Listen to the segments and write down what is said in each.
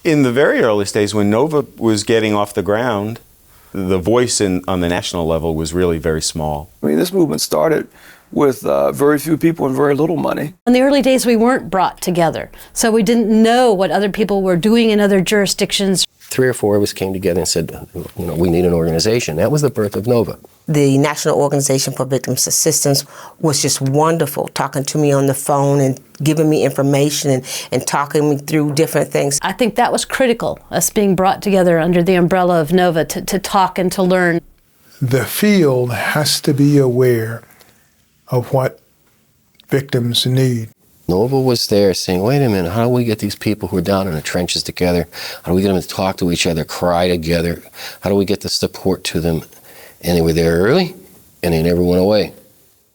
In the very earliest days when NOVA was getting off the ground, the voice on the national level was really very small. I mean, this movement started with very few people and very little money. In the early days, we weren't brought together, so we didn't know what other people were doing in other jurisdictions. 3 or 4 of us came together and said, we need an organization. That was the birth of NOVA. The National Organization for Victims Assistance was just wonderful, talking to me on the phone and giving me information and talking me through different things. I think that was critical, us being brought together under the umbrella of NOVA to talk and to learn. The field has to be aware of what victims need. NOVA was there saying, wait a minute, how do we get these people who are down in the trenches together? How do we get them to talk to each other, cry together? How do we get the support to them? And they were there early, and they never went away.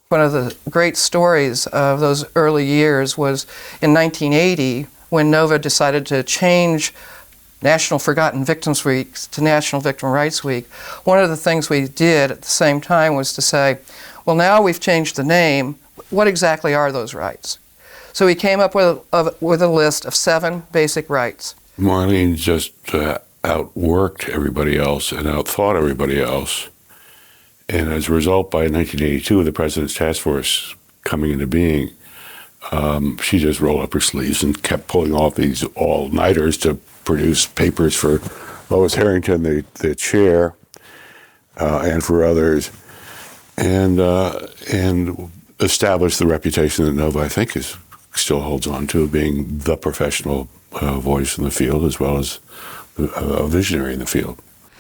One of the great stories of those early years was in 1980 when NOVA decided to change National Forgotten Victims Week to National Victim Rights Week. One of the things we did at the same time was to say, well, now we've changed the name, what exactly are those rights? So we came up with a list of 7 basic rights. Marlene just outworked everybody else and outthought everybody else. And as a result, by 1982, the President's Task Force coming into being, she just rolled up her sleeves and kept pulling off these all-nighters to produce papers for Lois Harrington, the chair, and for others, and established the reputation that NOVA, I think, still holds on to, being the professional voice in the field as well as a visionary in the field.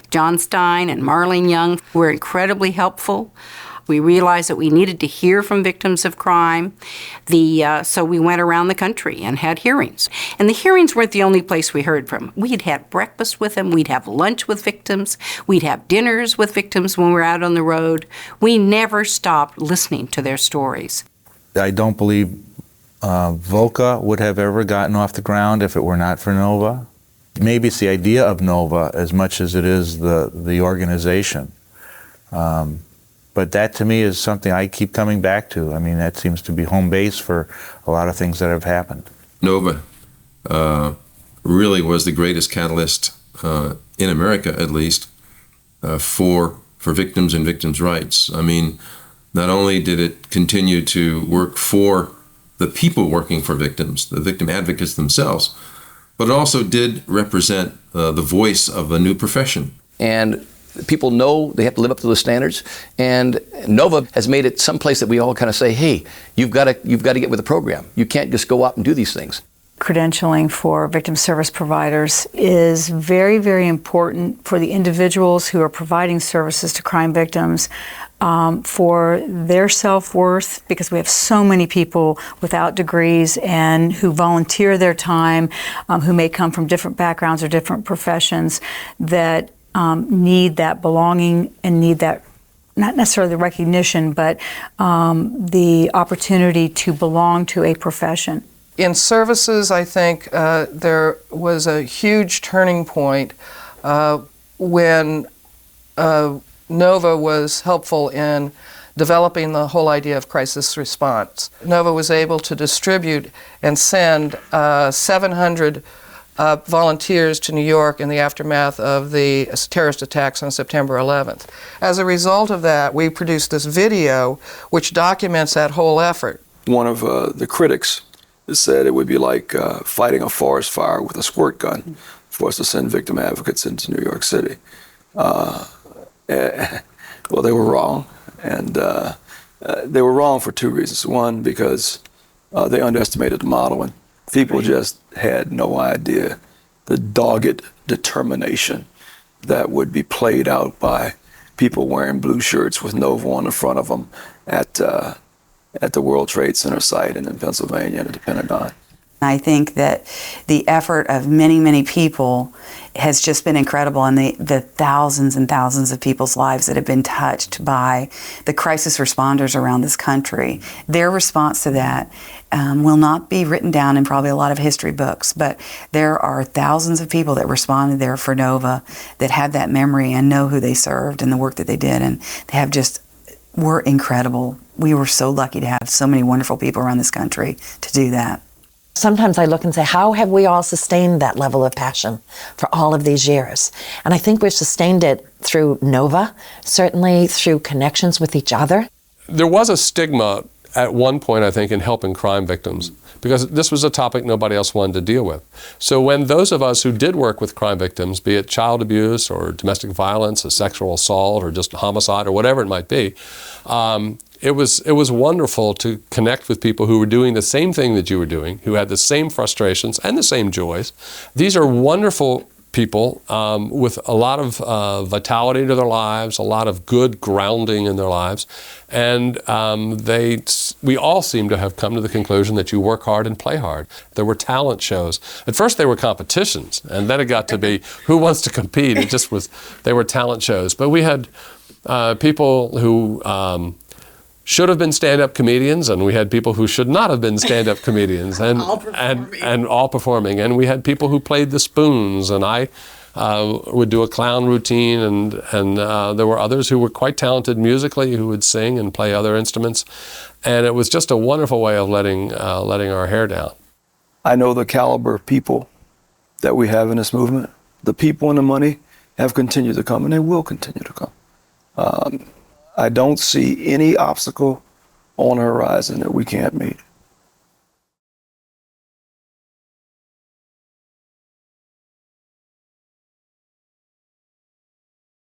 John Stein and Marlene Young were incredibly helpful. We realized that we needed to hear from victims of crime. So we went around the country and had hearings. And the hearings weren't the only place we heard from. We'd have breakfast with them. We'd have lunch with victims. We'd have dinners with victims when we were out on the road. We never stopped listening to their stories. I don't believe VOCA would have ever gotten off the ground if it were not for NOVA. Maybe it's the idea of NOVA as much as it is the organization. But that to me is something I keep coming back to. I mean, that seems to be home base for a lot of things that have happened. NOVA really was the greatest catalyst in America, at least, for victims and victims' rights. I mean, not only did it continue to work for the people working for victims, the victim advocates themselves, but it also did represent the voice of a new profession. And people know they have to live up to those standards, and NOVA has made it someplace that we all kind of say, hey, you've got to get with the program. You can't just go out and do these things. Credentialing for victim service providers is very, very important for the individuals who are providing services to crime victims, for their self-worth, because we have so many people without degrees and who volunteer their time, who may come from different backgrounds or different professions, that need that belonging and need that, not necessarily the recognition, but the opportunity to belong to a profession. In services, I think there was a huge turning point when NOVA was helpful in developing the whole idea of crisis response. NOVA was able to distribute and send 700 volunteers to New York in the aftermath of the terrorist attacks on September 11th. As a result of that, we produced this video which documents that whole effort. One of the critics said it would be like fighting a forest fire with a squirt gun for us to send victim advocates into New York City. Well, they were wrong, and they were wrong for 2 reasons. One, because they underestimated the model, and people just had no idea the dogged determination that would be played out by people wearing blue shirts with NOVA on the front of them at the World Trade Center site and in Pennsylvania and at the Pentagon. I think that the effort of many, many people has just been incredible, and the thousands and thousands of people's lives that have been touched by the crisis responders around this country. Their response to that will not be written down in probably a lot of history books, but there are thousands of people that responded there for NOVA that have that memory and know who they served and the work that they did, and they were incredible. We were so lucky to have so many wonderful people around this country to do that. Sometimes I look and say, how have we all sustained that level of passion for all of these years? And I think we've sustained it through Nova, certainly through connections with each other. There was a stigma at one point, I think, in helping crime victims, because this was a topic nobody else wanted to deal with. So when those of us who did work with crime victims, be it child abuse or domestic violence, a sexual assault, or just homicide, or whatever it might be, it was wonderful to connect with people who were doing the same thing that you were doing, who had the same frustrations and the same joys. These are wonderful people with a lot of vitality to their lives, a lot of good grounding in their lives, and we all seem to have come to the conclusion that you work hard and play hard. There were talent shows. At first they were competitions, and then it got to be who wants to compete. They were talent shows. But we had people who should have been stand-up comedians, and we had people who should not have been stand-up comedians, and all performing. And we had people who played the spoons, and I would do a clown routine, and there were others who were quite talented musically who would sing and play other instruments, and it was just a wonderful way of letting our hair down. I know the caliber of people that we have in this movement. The people and the money have continued to come, and they will continue to come. I don't see any obstacle on the horizon that we can't meet.